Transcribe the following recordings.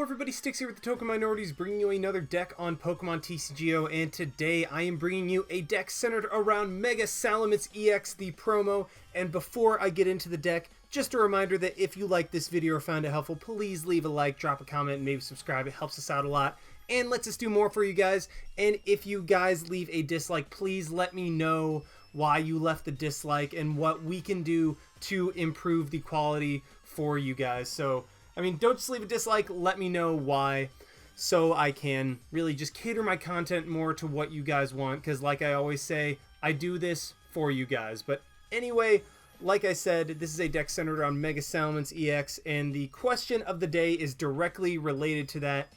Hello everybody, Sticks here with the Token Minorities, bringing you another deck on Pokemon TCGO, and today I am bringing you a deck centered around Mega Salamence-EX, the promo. And before I get into the deck, just a reminder that if you like this video or found it helpful, please leave a like, drop a comment, and maybe subscribe. It helps us out a lot and lets us do more for you guys. And if you guys leave a dislike, please let me know why you left the dislike and what we can do to improve the quality for you guys. So I mean, don't just leave a dislike, let me know why, so I can really just cater my content more to what you guys want, because like I always say, I do this for you guys. But anyway, like I said, this is a deck centered around Mega Salamence-EX, and the question of the day is directly related to that,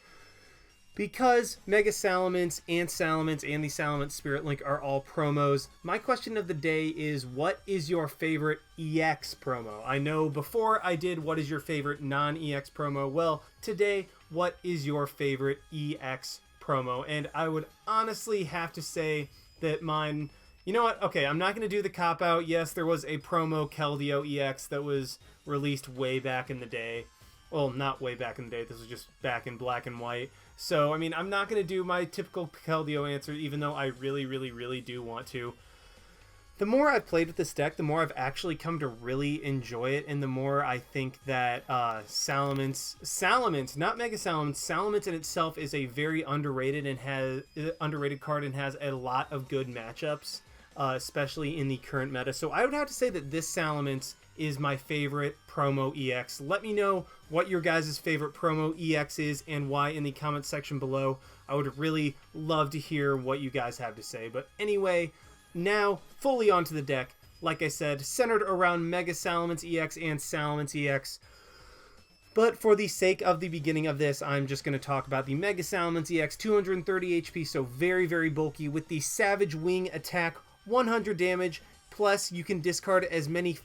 because Mega Salamence and the Salamence Spirit Link are all promos. My question of the day is, what is your favorite EX promo? I know before I did what is your favorite non-EX promo. Well, today, what is your favorite EX promo? And I would honestly have to say that mine... You know what? Okay, I'm not going to do the cop-out. Yes, there was a promo Keldeo EX that was released way back in the day. Well, not way back in the day. This was just back in black and white. So, I mean, I'm not going to do my typical Keldeo answer, even though I really do want to. The more I've played with this deck, the more I've actually come to really enjoy it, and the more I think that Salamence, not Mega Salamence, Salamence in itself is a very underrated card and has a lot of good matchups, especially in the current meta. So I would have to say that this Salamence is my favorite promo EX. Let me know what your guys' favorite promo EX is and why in the comment section below. I would really love to hear what you guys have to say. But anyway, now fully onto the deck. Like I said, centered around Mega Salamence-EX and Salamence-EX. But for the sake of the beginning of this, I'm just going to talk about the Mega Salamence-EX, 230 HP, so very bulky, with the Savage Wing attack, 100 damage. Plus, you can discard as many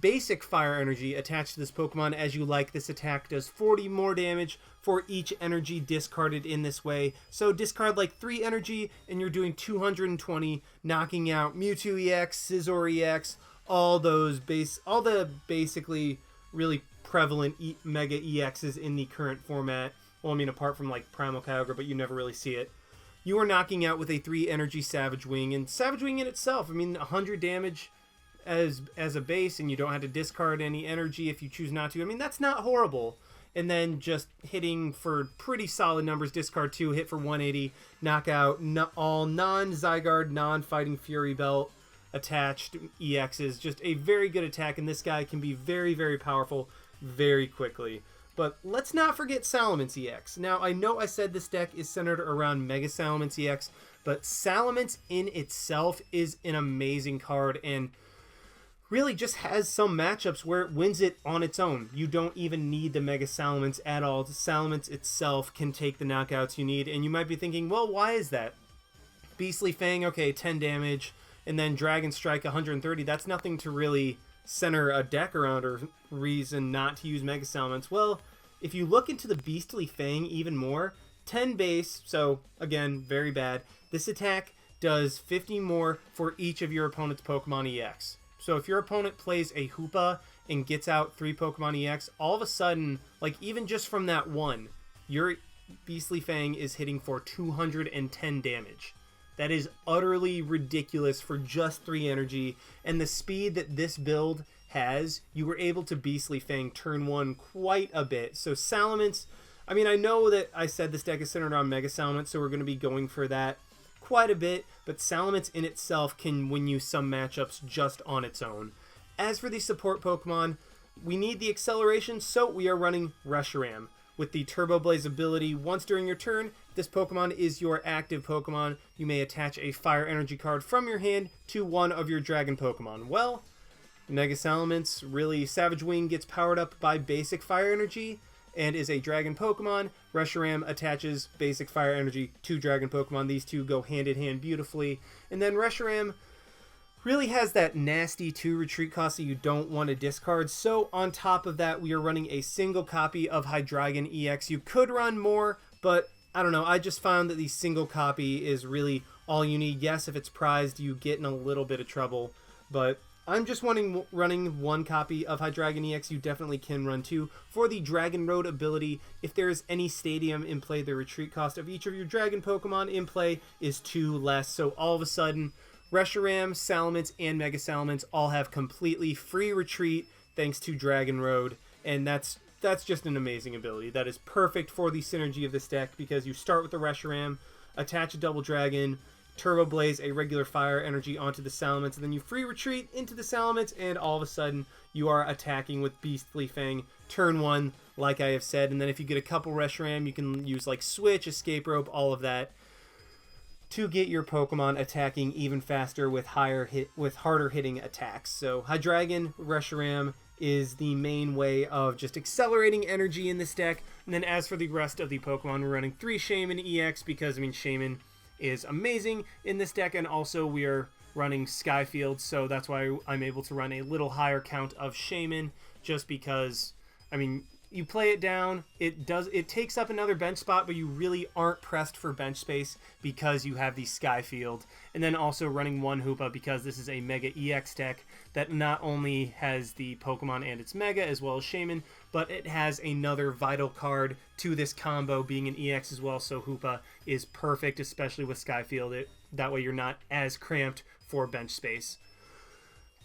basic fire energy attached to this Pokemon as you like. This attack does 40 more damage for each energy discarded in this way. So discard like 3 energy and you're doing 220, knocking out Mewtwo EX, Scizor EX, all the basically really prevalent Mega EXs in the current format. Well, I mean, apart from like Primal Kyogre, but you never really see it. You are knocking out with a 3 energy Savage Wing, and Savage Wing in itself, I mean, 100 damage as a base, and you don't have to discard any energy if you choose not to. I mean, that's not horrible. And then just hitting for pretty solid numbers, discard 2, hit for 180, knock out all non-Zygarde, non-Fighting Fury Belt attached EXs. Just a very good attack, and this guy can be very powerful very quickly. But let's not forget Salamence-EX. Now, I know I said this deck is centered around Mega Salamence-EX, but Salamence in itself is an amazing card and really just has some matchups where it wins it on its own. You don't even need the Mega Salamence at all. Salamence itself can take the knockouts you need, and you might be thinking, well, why is that? Beastly Fang, okay, 10 damage, and then Dragon Strike, 130. That's nothing to really center a deck around or reason not to use Mega Salamence. Well, if you look into the Beastly Fang even more, 10 base, so again, very bad. This attack does 50 more for each of your opponent's Pokemon EX. So if your opponent plays a Hoopa and gets out 3 Pokemon EX, all of a sudden, like even just from that one, your Beastly Fang is hitting for 210 damage. That is utterly ridiculous for just 3 energy, and the speed that this build has, you were able to Beastly Fang turn 1 quite a bit. So Salamence, I mean, I know that I said this deck is centered on Mega Salamence, so we're going to be going for that quite a bit, but Salamence in itself can win you some matchups just on its own. As for the support Pokemon, we need the acceleration, so we are running Reshiram. With the Turbo Blaze ability, once during your turn, this Pokemon is your active Pokemon. You may attach a Fire Energy card from your hand to one of your Dragon Pokemon. Well, Mega Salamence, really, Savage Wing gets powered up by basic Fire Energy and is a Dragon Pokemon. Reshiram attaches basic Fire Energy to Dragon Pokemon. These two go hand in hand beautifully. And then Reshiram really has that nasty 2 retreat cost that you don't want to discard. So on top of that, we are running a single copy of Hydreigon-EX. You could run more, but I don't know. I just found that the single copy is really all you need. Yes, if it's prized, you get in a little bit of trouble, but I'm just running one copy of Hydreigon-EX. You definitely can run two. For the Dragon Road ability, if there is any stadium in play, the retreat cost of each of your Dragon Pokemon in play is 2 less. So all of a sudden, Reshiram, Salamence, and Mega Salamence all have completely free retreat thanks to Dragon Road. And that's just an amazing ability. That is perfect for the synergy of this deck because you start with the Reshiram, attach a Double Dragon, Turbo Blaze a regular fire energy onto the Salamence, and then you free retreat into the Salamence, and all of a sudden you are attacking with Beastly Fang turn 1, like I have said. And then if you get a couple Reshiram, you can use like Switch, Escape Rope, all of that to get your Pokemon attacking even faster with harder hitting attacks. So Hydreigon, Reshiram is the main way of just accelerating energy in this deck. And then as for the rest of the Pokemon, we're running 3 Shaymin-EX because, I mean, Shaymin is amazing in this deck, and also we are running Sky Field, so that's why I'm able to run a little higher count of Shaymin, just because, I mean, you play it down, it takes up another bench spot, but you really aren't pressed for bench space because you have the Sky Field. And then also running one Hoopa because this is a Mega EX deck that not only has the Pokemon and its Mega as well as Shaymin, but it has another vital card to this combo being an EX as well, so Hoopa is perfect, especially with Sky Field. That way you're not as cramped for bench space.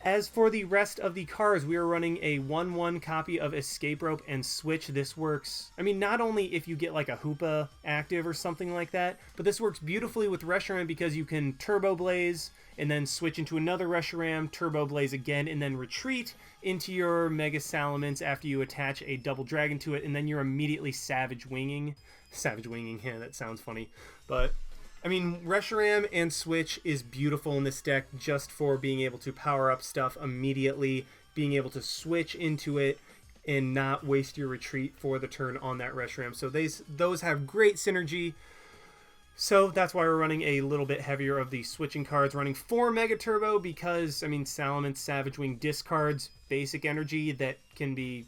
As for the rest of the cards, we are running a 1/1 copy of Escape Rope and Switch. This works, I mean, not only if you get like a Hoopa active or something like that, but this works beautifully with Reshiram because you can Turbo Blaze and then switch into another Reshiram, Turbo Blaze again, and then retreat into your Mega Salamence after you attach a Double Dragon to it, and then you're immediately Savage Winging. Savage Winging, yeah, that sounds funny, but I mean, Reshiram and Switch is beautiful in this deck just for being able to power up stuff immediately, being able to switch into it and not waste your retreat for the turn on that Reshiram. So those have great synergy. So that's why we're running a little bit heavier of the switching cards, running 4 Mega Turbo because, I mean, Salamence Savage Wing discards basic energy that can be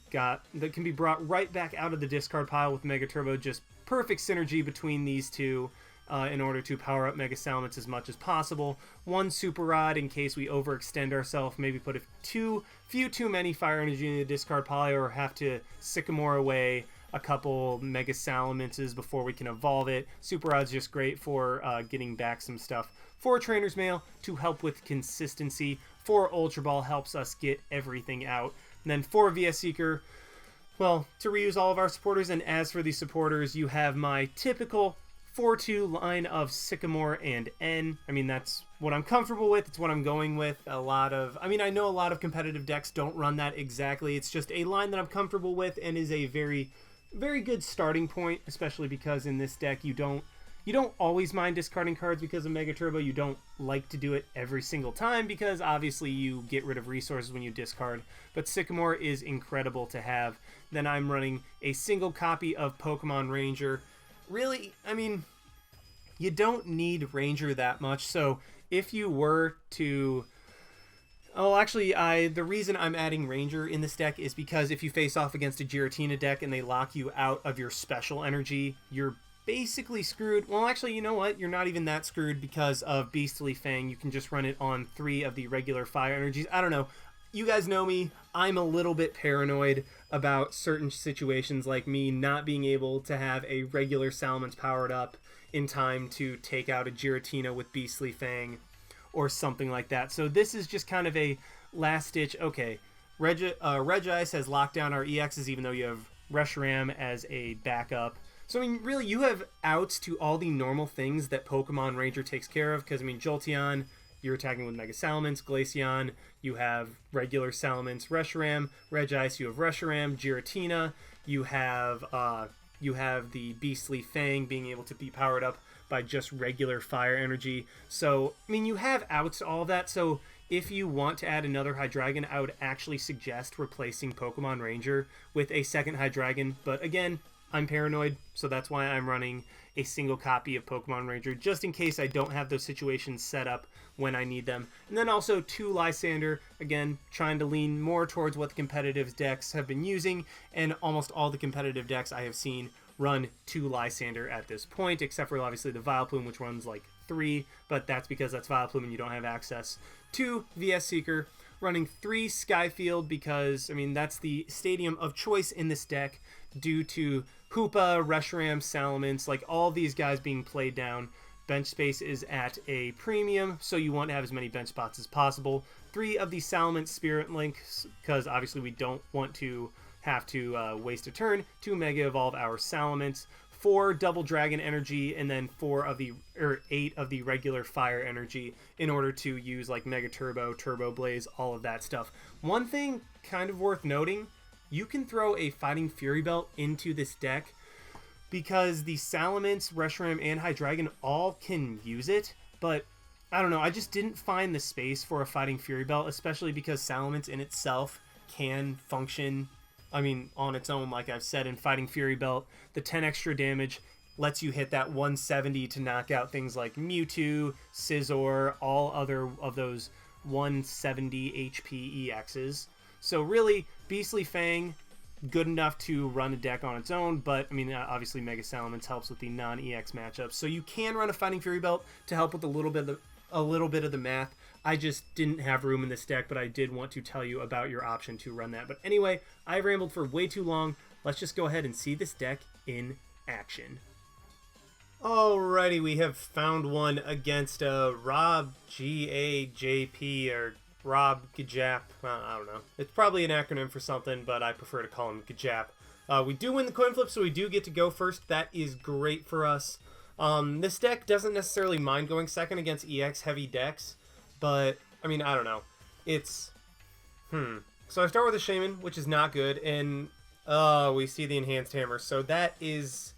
brought right back out of the discard pile with Mega Turbo. Just perfect synergy between these two. In order to power up Mega Salamence as much as possible. 1 Super Rod in case we overextend ourselves, maybe put a few too many fire energy in the discard pile, or have to Sycamore away a couple Mega Salamences before we can evolve it. Super Rod's just great for getting back some stuff. 4 Trainers Mail to help with consistency. 4 Ultra Ball helps us get everything out. And then 4 VS Seeker, well, to reuse all of our supporters. And as for the supporters, you have my typical 4-2 line of Sycamore and N. I mean, that's what I'm comfortable with. It's what I'm going with. I know a lot of competitive decks don't run that exactly. It's just a line that I'm comfortable with and is a very, very good starting point, especially because in this deck you don't always mind discarding cards because of Mega Turbo. You don't like to do it every single time because obviously you get rid of resources when you discard. But Sycamore is incredible to have. Then I'm running a single copy of Pokemon Ranger. Really, I mean, you don't need Ranger that much, so if you were to... Oh, actually, the reason I'm adding Ranger in this deck is because if you face off against a Giratina deck and they lock you out of your special energy, you're basically screwed. Well, actually, you know what? You're not even that screwed because of Beastly Fang. You can just run it on 3 of the regular fire energies. I don't know. You guys know me. I'm a little bit paranoid about certain situations, like me not being able to have a regular Salamence powered up in time to take out a Giratina with Beastly Fang or something like that. So this is just kind of a last ditch. Okay, Regice has locked down our EXs even though you have Reshiram as a backup. So I mean, really, you have outs to all the normal things that Pokemon Ranger takes care of, because I mean, Jolteon, you're attacking with Mega Salamence. Glaceon, you have regular Salamence, Reshiram. Regice, you have Reshiram. Giratina, you have the Beastly Fang being able to be powered up by just regular fire energy. So, I mean, you have outs to all that. So, if you want to add another Hydreigon, I would actually suggest replacing Pokemon Ranger with a second Hydreigon. But again, I'm paranoid, so that's why I'm running a single copy of Pokemon Ranger, just in case I don't have those situations set up when I need them. And then also 2 Lysandre, again, trying to lean more towards what the competitive decks have been using, and almost all the competitive decks I have seen run 2 Lysandre at this point, except for obviously the Vileplume, which runs like 3, but that's because that's Vileplume and you don't have access to VS Seeker. running 3 Sky Field because, I mean, that's the stadium of choice in this deck due to Hoopa, Reshiram, Salamence, like all these guys being played down. Bench space is at a premium, so you want to have as many bench spots as possible. 3 of the Salamence Spirit Links, because obviously we don't want to have to waste a turn to Mega Evolve our Salamence. 4 Double Dragon Energy, and then 8 of the regular Fire Energy in order to use like Mega Turbo, Turbo Blaze, all of that stuff. One thing kind of worth noting, you can throw a Fighting Fury Belt into this deck because the Salamence, Reshiram, and Hydreigon all can use it, but I don't know, I just didn't find the space for a Fighting Fury Belt, especially because Salamence in itself can function, I mean, on its own, like I've said, in Fighting Fury Belt. The 10 extra damage lets you hit that 170 to knock out things like Mewtwo, Scizor, all other of those 170 HP EXs. So really, Beastly Fang, good enough to run a deck on its own, but I mean, obviously Mega Salamence helps with the non-EX matchups. So you can run a Fighting Fury Belt to help with a little bit of the math. I just didn't have room in this deck, but I did want to tell you about your option to run that. But anyway, I rambled for way too long. Let's just go ahead and see this deck in action. Alrighty, we have found one against Rob G-A-J-P or Rob Gajap. I don't know. It's probably an acronym for something, but I prefer to call him Gajap. We do win the coin flip, so we do get to go first. That is great for us. This deck doesn't necessarily mind going second against EX heavy decks, but I mean, I don't know. It's So I start with a Shaymin, which is not good, and we see the enhanced hammer. So that is,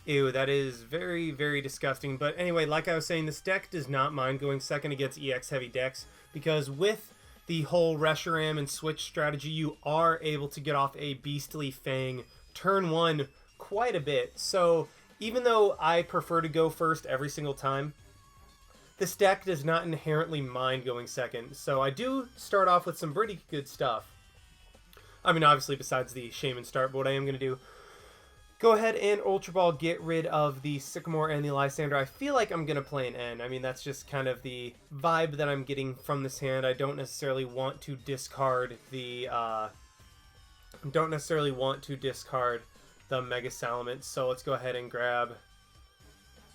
ew, that is very, very disgusting. But anyway, like I was saying, this deck does not mind going second against EX heavy decks because with the whole Reshiram and Switch strategy, you are able to get off a Beastly Fang turn 1 quite a bit. So even though I prefer to go first every single time, this deck does not inherently mind going second. So I do start off with some pretty good stuff. I mean, obviously, besides the Shaymin start, but what I am going to do, go ahead and Ultra Ball, get rid of the Sycamore and the Lysandre. I feel like I'm going to play an N. I mean, that's just kind of the vibe that I'm getting from this hand. I don't necessarily want to discard the, Mega Salamence. So let's go ahead and grab...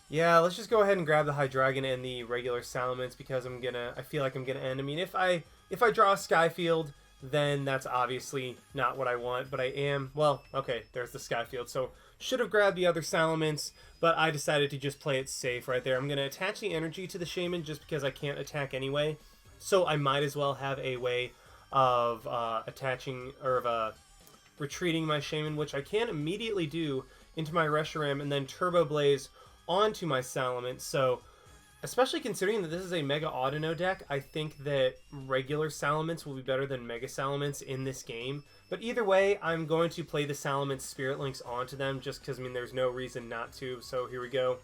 Yeah, let's just go ahead and grab the Hydreigon and the regular Salamence because I feel like I'm gonna end. I mean, if I draw a Sky Field, then that's obviously not what I want, but I am, well, okay, there's the Sky Field. So should have grabbed the other Salamence, but I decided to just play it safe right there. I'm gonna attach the energy to the Shaymin just because I can't attack anyway. So I might as well have a way of retreating my Shaymin, which I can immediately do into my Reshiram and then Turbo Blaze onto my Salamence. So especially considering that this is a Mega Audino deck, I think that regular Salamence will be better than Mega Salamence in this game. But either way, I'm going to play the Salamence Spirit Links onto them just because, I mean, there's no reason not to. So here we go.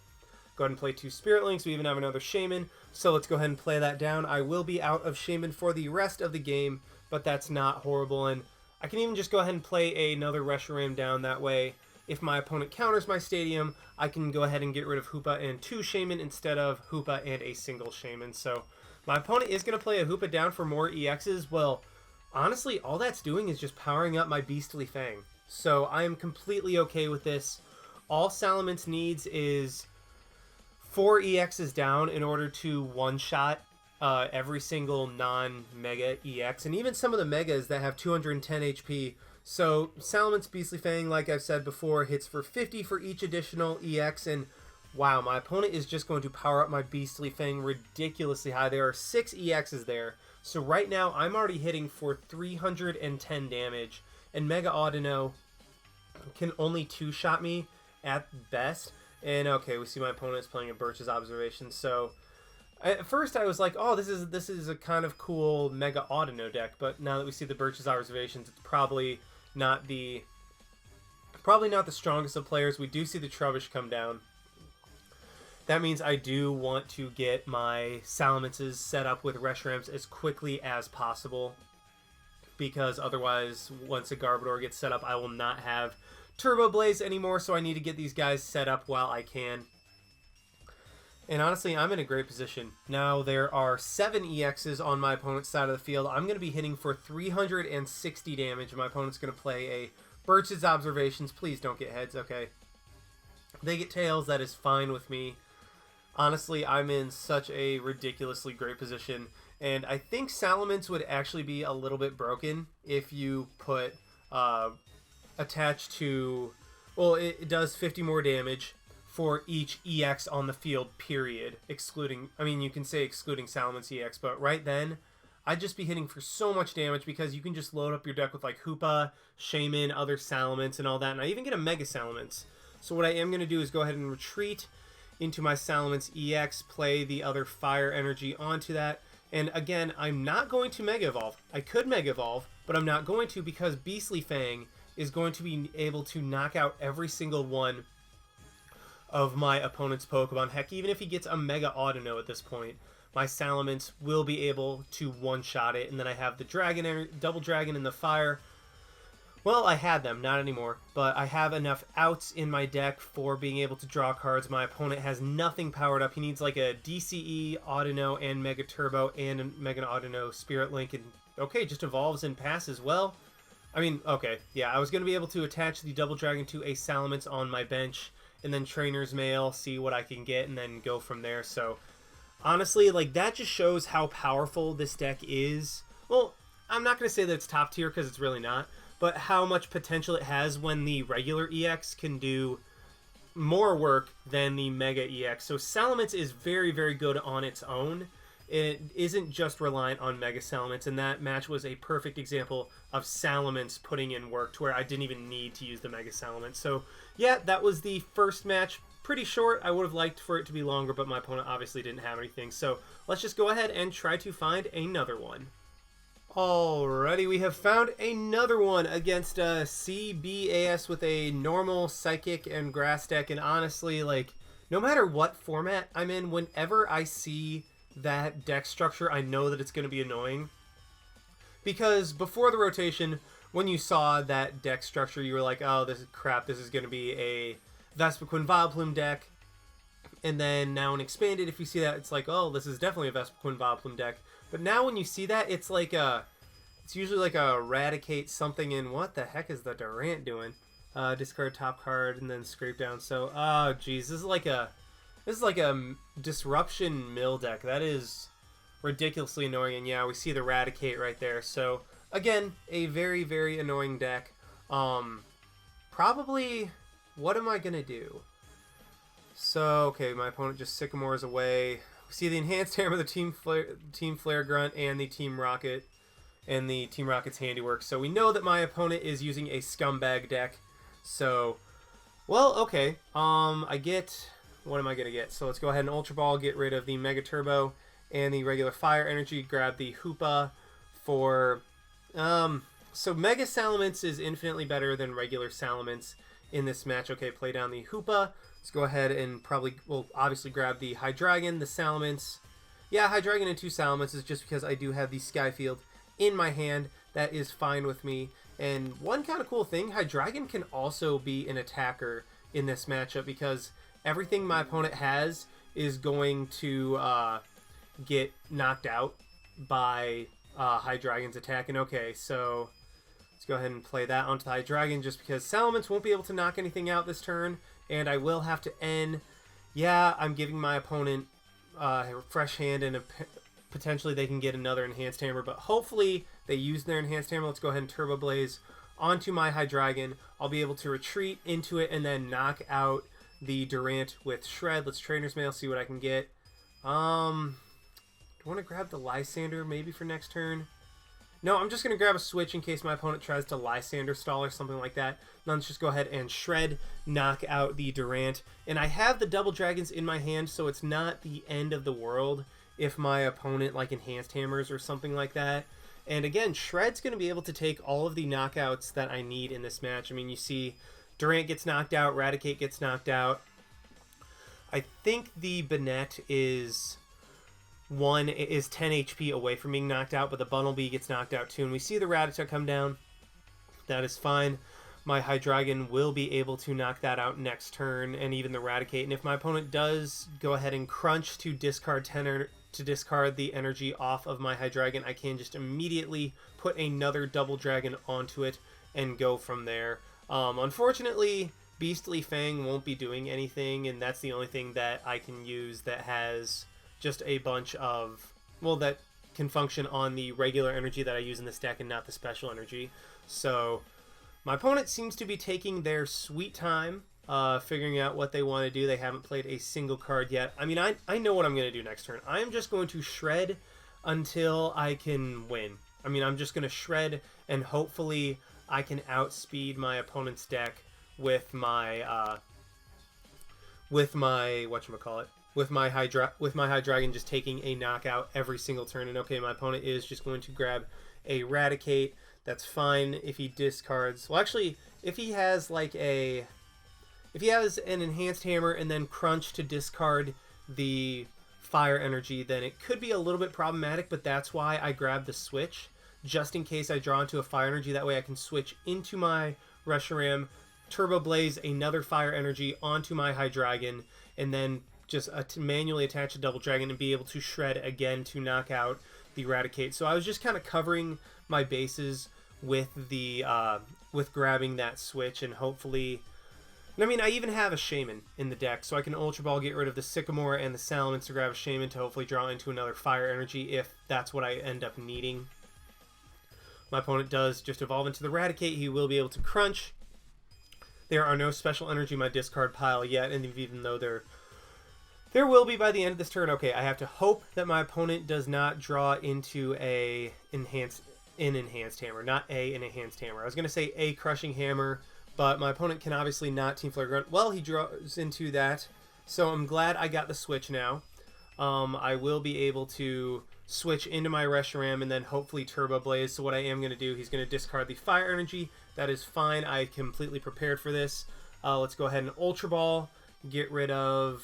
Go ahead and play 2 Spirit Links. We even have another Shaymin. So let's go ahead and play that down. I will be out of Shaymin for the rest of the game, but that's not horrible. And I can even just go ahead and play another Reshiram down that way. If my opponent counters my stadium, I can go ahead and get rid of Hoopa and 2 Shaymin instead of Hoopa and a single Shaymin. So my opponent is going to play a Hoopa down for more EXs. Well, honestly, all that's doing is just powering up my Beastly Fang. So I am completely okay with this. All Salamence needs is 4 EXs down in order to one-shot every single non-Mega EX. And even some of the Megas that have 210 HP. So Salamence Beastly Fang, like I've said before, hits for 50 for each additional EX, and wow, my opponent is just going to power up my Beastly Fang ridiculously high. There are 6 EXs there, so right now I'm already hitting for 310 damage, and Mega Audino can only 2-shot me at best. And okay, we see my opponent is playing a Birch's Observation, so at first I was like, oh, this is a kind of cool Mega Audino deck, but now that we see the Birch's Observations, it's probably not the strongest of players. We do see the Trubbish come down. That means I do want to get my Salamences set up with Reshirams as quickly as possible, because otherwise, once a Garbodor gets set up, I will not have Turbo Blaze anymore, so I need to get these guys set up while I can. And honestly, I'm in a great position. Now there are 7 EXs on my opponent's side of the field. I'm going to be hitting for 360 damage. My opponent's going to play a Birch's Observations. Please don't get heads, okay. They get tails, that is fine with me. Honestly, I'm in such a ridiculously great position. And I think Salamence would actually be a little bit broken if you put attached to... Well, it does 50 more damage for each EX on the field, period. Excluding... I mean, you can say excluding Salamence-EX, but right then, I'd just be hitting for so much damage because you can just load up your deck with like Hoopa, Shaymin, other Salamence, and all that. And I even get a Mega Salamence. So what I am going to do is go ahead and retreat into my Salamence-EX, play the other Fire Energy onto that. And again, I'm not going to Mega Evolve. I could Mega Evolve, but I'm not going to because Beastly Fang is going to be able to knock out every single one of my opponent's Pokemon. Heck, even if he gets a Mega Audino at this point, my Salamence will be able to one-shot it. And then I have the Dragon, Double Dragon in the Fire. Well, I had them, not anymore, but I have enough outs in my deck for being able to draw cards. My opponent has nothing powered up. He needs like a DCE, Audino, and Mega Turbo, and a Mega Audino Spirit Link, and okay, just evolves and passes. Well, I mean, okay, yeah, I was going to be able to attach the Double Dragon to a Salamence on my bench, and then Trainers Mail, see what I can get, and then go from there. So, honestly, like, that just shows how powerful this deck is. Well, I'm not going to say that it's top tier, because it's really not, but how much potential it has when the regular EX can do more work than the Mega EX. So Salamence is very, very good on its own. It isn't just reliant on Mega Salamence, and that match was a perfect example of Salamence putting in work to where I didn't even need to use the Mega Salamence. So yeah, that was the first match. Pretty short. I would have liked for it to be longer, but my opponent obviously didn't have anything. So let's just go ahead and try to find another one. Alrighty, we have found another one against CBAS with a normal Psychic and Grass deck, and honestly, like, no matter what format I'm in, whenever I see that deck structure, I know that it's going to be annoying. Because before the rotation, when you saw that deck structure, you were like, oh, this is crap, this is going to be a Vespiquen Vileplume deck. And then now in Expanded, if you see that, it's like, oh, this is definitely a Vespiquen Vileplume deck. But now when you see that, it's like it's usually like a Eradicate something in, what the heck is the Durant doing? Discard top card and then scrape down. So, oh geez, this is like a Disruption Mill deck. That is ridiculously annoying. And yeah, we see the Eradicate right there. So again, a very, very annoying deck. Probably, what am I gonna do? So okay, my opponent just Sycamores away. We see the Enhanced Hammer, the Team Flare Grunt, and the Team Rocket, and the Team Rocket's Handiwork. So we know that my opponent is using a Scumbag deck. So, well, okay. I get... What am I going to get? So let's go ahead and Ultra Ball, get rid of the Mega Turbo and the regular Fire Energy, grab the Hoopa for... So Mega Salamence is infinitely better than regular Salamence in this match. Okay, play down the Hoopa. Let's go ahead and probably, well, obviously grab the Hydreigon, the Salamence. Yeah, Hydreigon and 2 Salamances just because I do have the Sky Field in my hand. That is fine with me. And one kind of cool thing, Hydreigon can also be an attacker in this matchup because everything my opponent has is going to get knocked out by Hydreigon's attack. And okay, so let's go ahead and play that onto the Hydreigon just because Salamence won't be able to knock anything out this turn. And I will have to end. Yeah, I'm giving my opponent a fresh hand, and potentially they can get another Enhanced Hammer. But hopefully they use their Enhanced Hammer. Let's go ahead and Turbo Blaze onto my Hydreigon. I'll be able to retreat into it and then knock out the Durant with Shred. Let's Trainers Mail, see what I can get. Do I want to grab the Lysandre maybe for next turn? No, I'm just going to grab a Switch in case my opponent tries to Lysandre stall or something like that. Now let's just go ahead and Shred, knock out the Durant. And I have the Double Dragons in my hand, so it's not the end of the world if my opponent like Enhanced Hammers or something like that. And again, Shred's going to be able to take all of the knockouts that I need in this match. I mean, you see Durant gets knocked out, Eradicate gets knocked out. I think the Banette is 10 HP away from being knocked out, but the Bunnelby gets knocked out too. And we see the Rattata come down. That is fine. my Hydreigon will be able to knock that out next turn, and even the Eradicate. And if my opponent does go ahead and crunch to discard the energy off of my Hydreigon, I can just immediately put another Double Dragon onto it and go from there. Unfortunately, Beastly Fang won't be doing anything, and that's the only thing that I can use that has just a bunch of, well, that can function on the regular energy that I use in this deck and not the special energy. So my opponent seems to be taking their sweet time, figuring out what they want to do. They haven't played a single card yet. I mean, I know what I'm going to do next turn. I'm just going to shred until I can win. I mean, I'm just going to shred, and hopefully I can outspeed my opponent's deck with my whatchamacallit, with my Hydreigon just taking a knockout every single turn. And okay, my opponent is just going to grab a Eradicate. That's fine if he discards. Well, actually, if he has an Enhanced Hammer and then Crunch to discard the Fire Energy, then it could be a little bit problematic, but that's why I grabbed the Switch, just in case I draw into a Fire Energy. That way I can switch into my Reshiram, Turbo Blaze another Fire Energy onto my Hydreigon, and then just manually attach a Double Dragon and be able to shred again to knock out the Eradicate. So I was just kind of covering my bases with the with grabbing that Switch, and hopefully, I mean, I even have a Shaymin in the deck, so I can Ultra Ball, get rid of the Sycamore and the Salamence to grab a Shaymin to hopefully draw into another Fire Energy if that's what I end up needing. My opponent does just evolve into the Eradicate. He will be able to crunch. There are no special energy in my discard pile yet, and even though there will be by the end of this turn. Okay, I have to hope that my opponent does not draw into an Enhanced Hammer. Not an Enhanced Hammer. I was going to say a Crushing Hammer, but my opponent can obviously not Team Flare Grunt. Well, he draws into that, so I'm glad I got the Switch now. I will be able to switch into my Reshiram and then hopefully Turbo Blaze. So what I am going to do, he's going to discard the Fire Energy. That is fine. I completely prepared for this. Let's go ahead and Ultra Ball. Get rid of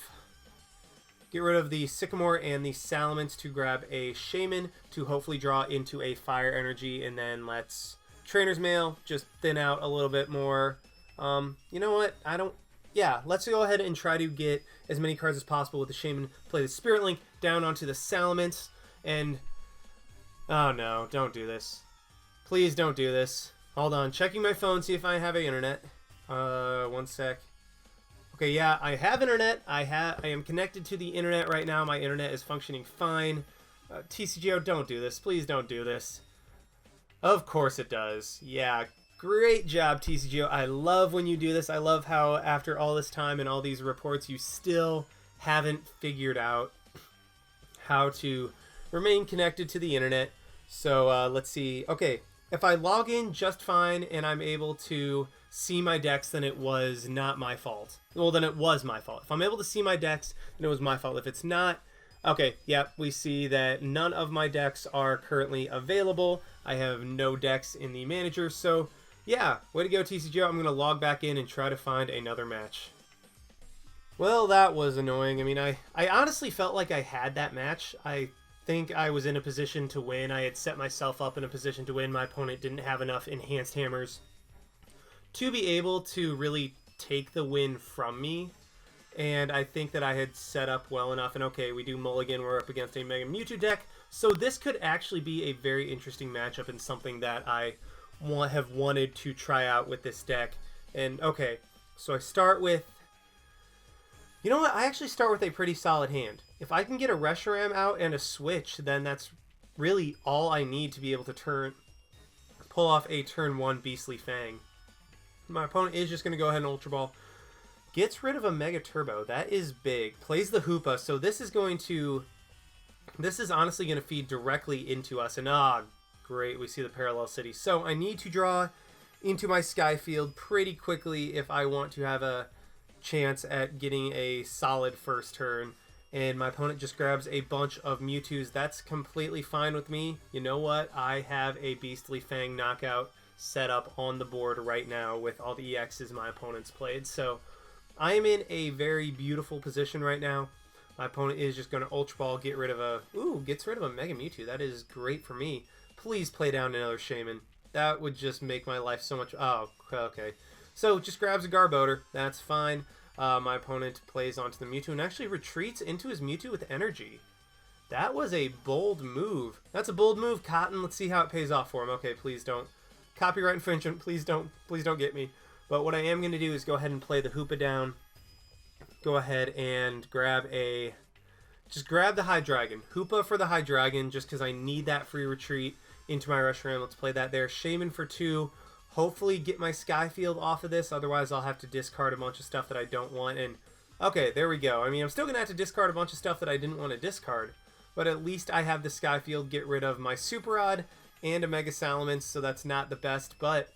the Sycamore and the Salamence to grab a Shaymin to hopefully draw into a Fire Energy, and then let's Trainers Mail, just thin out a little bit more. You know what? Yeah, let's go ahead and try to get as many cards as possible with the Shaymin. Play the Spirit Link down onto the Salamence, and oh no, don't do this. Please don't do this. Hold on, checking my phone, see if I have a internet. One sec. Okay, yeah, I have internet. I am connected to the internet right now. My internet is functioning fine. TCGO, don't do this. Please don't do this. Of course it does. Yeah, great job, TCGO. I love when you do this. I love how after all this time and all these reports, you still haven't figured out how to remain connected to the internet. So let's see. Okay, if I log in just fine and I'm able to see my decks, then it was not my fault. Well, then it was my fault. If I'm able to see my decks, then it was my fault. If it's not, okay, yep, we see that none of my decks are currently available. I have no decks in the manager, so yeah, way to go, TCGO. I'm going to log back in and try to find another match. Well, that was annoying. I mean, I honestly felt like I had that match. I think I was in a position to win. I had set myself up in a position to win. My opponent didn't have enough Enhanced Hammers to be able to really take the win from me, and I think that I had set up well enough. And okay, we do mulligan, we're up against a Mega Mewtwo deck, so this could actually be a very interesting matchup and something that I have wanted to try out with this deck. And okay, so I start with, you know what, I actually start with a pretty solid hand. If I can get a Reshiram out and a Switch, then that's really all I need to be able to pull off a turn 1 Beastly Fang. My opponent is just going to go ahead and Ultra Ball. Gets rid of a Mega Turbo. That is big. Plays the Hoopa. So this is honestly going to feed directly into us. And great. We see the Parallel City. So I need to draw into my Sky Field pretty quickly if I want to have a chance at getting a solid first turn. And my opponent just grabs a bunch of Mewtwo's. That's completely fine with me. You know what? I have a Beastly Fang knockout set up on the board right now with all the EXs my opponent's played. So I am in a very beautiful position right now. My opponent is just going to Ultra Ball, gets rid of a Mega Mewtwo. That is great for me. Please play down another Shaymin. That would just make my life so much... Oh, okay. So just grabs a Garbodor. That's fine. My opponent plays onto the Mewtwo and actually retreats into his Mewtwo with energy. That was a bold move. That's a bold move, Cotton. Let's see how it pays off for him. Okay, please don't. Copyright infringement. Please don't get me. But what I am going to do is go ahead and play the Hoopa down. Go ahead and grab a... Just grab the Hydreigon. Hoopa for the Hydreigon, just because I need that free retreat into my Reshiram. Let's play that there. Shaymin for 2. Hopefully get my Sky Field off of this. Otherwise, I'll have to discard a bunch of stuff that I don't want. And okay, there we go. I mean, I'm still going to have to discard a bunch of stuff that I didn't want to discard. But at least I have the Sky Field, get rid of my Super Rod and a Mega Salamence, so that's not the best. But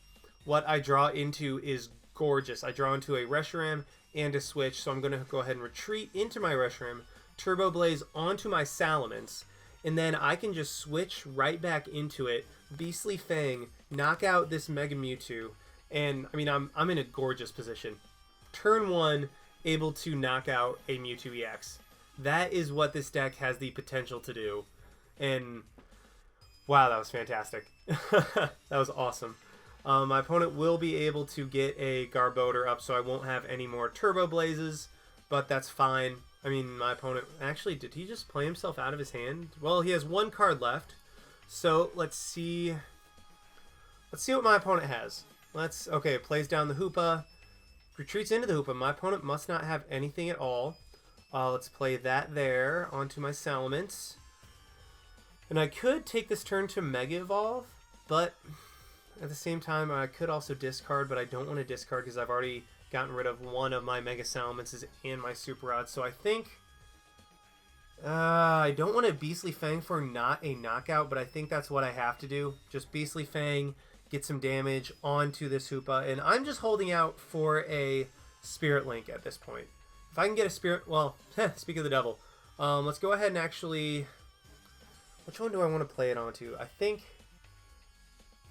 what I draw into is gorgeous. I draw into a Reshiram and a Switch, so I'm going to go ahead and retreat into my Reshiram, Turbo Blaze onto my Salamence, and then I can just switch right back into it, Beastly Fang, knock out this Mega Mewtwo, and I mean, I'm in a gorgeous position. Turn 1, able to knock out a Mewtwo EX. That is what this deck has the potential to do. And wow, that was fantastic. That was awesome. My opponent will be able to get a Garbodor up, so I won't have any more Turbo Blazes, but that's fine. I mean, my opponent... Actually, did he just play himself out of his hand? Well, he has one card left. So, let's see... Let's see what my opponent has. Okay, plays down the Hoopa. Retreats into the Hoopa. My opponent must not have anything at all. Let's play that there onto my Salamence. And I could take this turn to Mega Evolve, but at the same time I could also discard, but I don't want to discard because I've already gotten rid of one of my Mega Salamences and my Super Rod. So I think I don't want to Beastly Fang for not a knockout, but I think that's what I have to do. Just Beastly Fang, get some damage onto this Hoopa, and I'm just holding out for a Spirit Link at this point. If I can get a Spirit... Well, speak of the devil. Let's go ahead and actually... Which one do I want to play it onto? I think...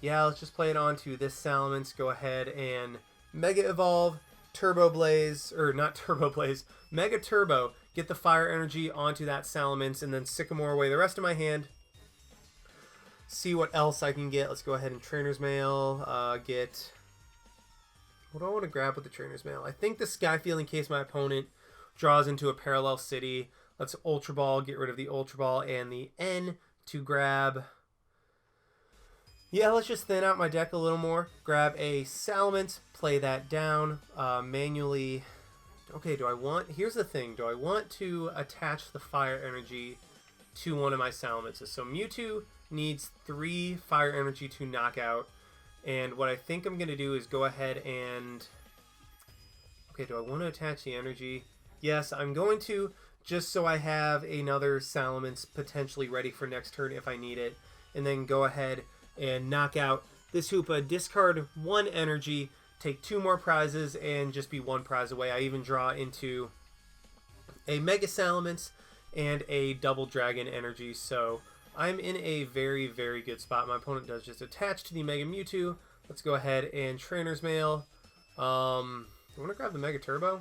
Yeah, let's just play it onto this Salamence. Go ahead and Mega Evolve, Turbo Blaze... Or, not Turbo Blaze. Mega Turbo. Get the Fire Energy onto that Salamence, and then Sycamore away the rest of my hand. See what else I can get. Let's go ahead and Trainers Mail. Get... What do I want to grab with the Trainers Mail? I think the Sky Field in case my opponent draws into a Parallel City. Let's Ultra Ball, get rid of the Ultra Ball and the N to grab... Yeah, let's just thin out my deck a little more. Grab a Salamence, play that down, manually... Okay, do I want... Here's the thing. Do I want to attach the Fire Energy to one of my Salamences? So Mewtwo needs 3 Fire Energy to knock out. And what I think I'm going to do is go ahead and... Okay, do I want to attach the energy? Yes, I'm going to, just so I have another Salamence potentially ready for next turn if I need it. And then go ahead and knock out this Hoopa, discard 1 energy, take 2 more prizes, and just be 1 prize away. I even draw into a Mega Salamence and a Double Dragon energy, so... I'm in a very, very good spot. My opponent does just attach to the Mega Mewtwo. Let's go ahead and Trainers Mail. Do I want to grab the Mega Turbo?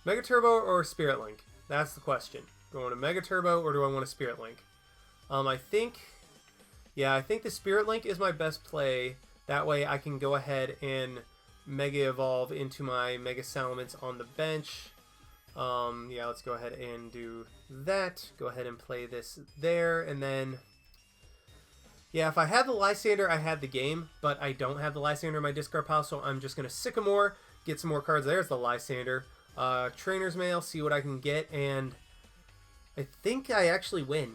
Mega Turbo or Spirit Link? That's the question. Do I want a Mega Turbo or do I want a Spirit Link? I think the Spirit Link is my best play. That way I can go ahead and Mega Evolve into my Mega Salamence on the bench. Yeah, let's go ahead and do that. Go ahead and play this there, and then... Yeah, if I had the Lysandre, I had the game, but I don't have the Lysandre in my discard pile, so I'm just going to Sycamore, get some more cards. There's the Lysandre. Trainer's Mail, see what I can get, and I think I actually win.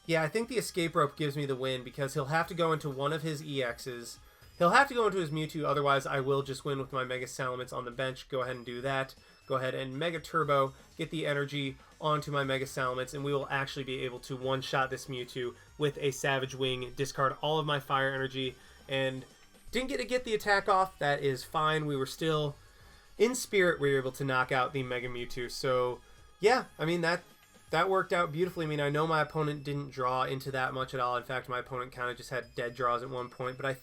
Yeah, I think the Escape Rope gives me the win, because he'll have to go into one of his EXs. He'll have to go into his Mewtwo, otherwise I will just win with my Mega Salamence on the bench. Go ahead and do that. Go ahead and Mega Turbo, get the energy onto my Mega Salamence, and we will actually be able to one-shot this Mewtwo with a Savage Wing, discard all of my Fire Energy, and didn't get the attack off. That is fine. We were still, in spirit, we were able to knock out the Mega Mewtwo. So, yeah, I mean, that worked out beautifully. I mean, I know my opponent didn't draw into that much at all. In fact, my opponent kind of just had dead draws at one point, but I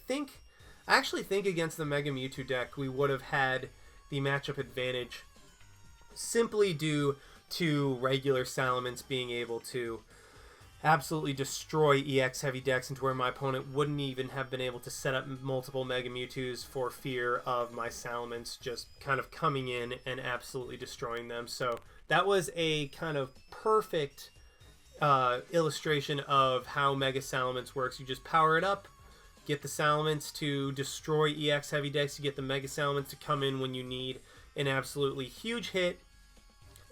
actually think against the Mega Mewtwo deck, we would have had the matchup advantage simply due to regular Salamence being able to absolutely destroy EX heavy decks into where my opponent wouldn't even have been able to set up multiple Mega Mewtwo's for fear of my Salamence just kind of coming in and absolutely destroying them. So that was a kind of perfect illustration of how Mega Salamence works. You just power it up, get the Salamence to destroy EX heavy decks, you get the Mega Salamence to come in when you need an absolutely huge hit,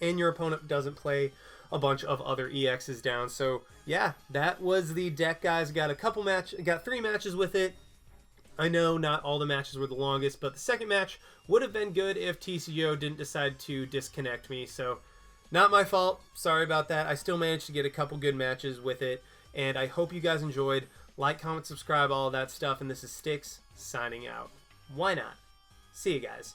and your opponent doesn't play a bunch of other EXs down. So yeah, that was the deck, guys. Got 3 matches with it. I know not all the matches were the longest, but the second match would have been good if TCGO didn't decide to disconnect me. So not my fault. Sorry about that. I still managed to get a couple good matches with it, and I hope you guys enjoyed. Like, comment, subscribe, all of that stuff, and this is Styx signing out. Why not? See you guys.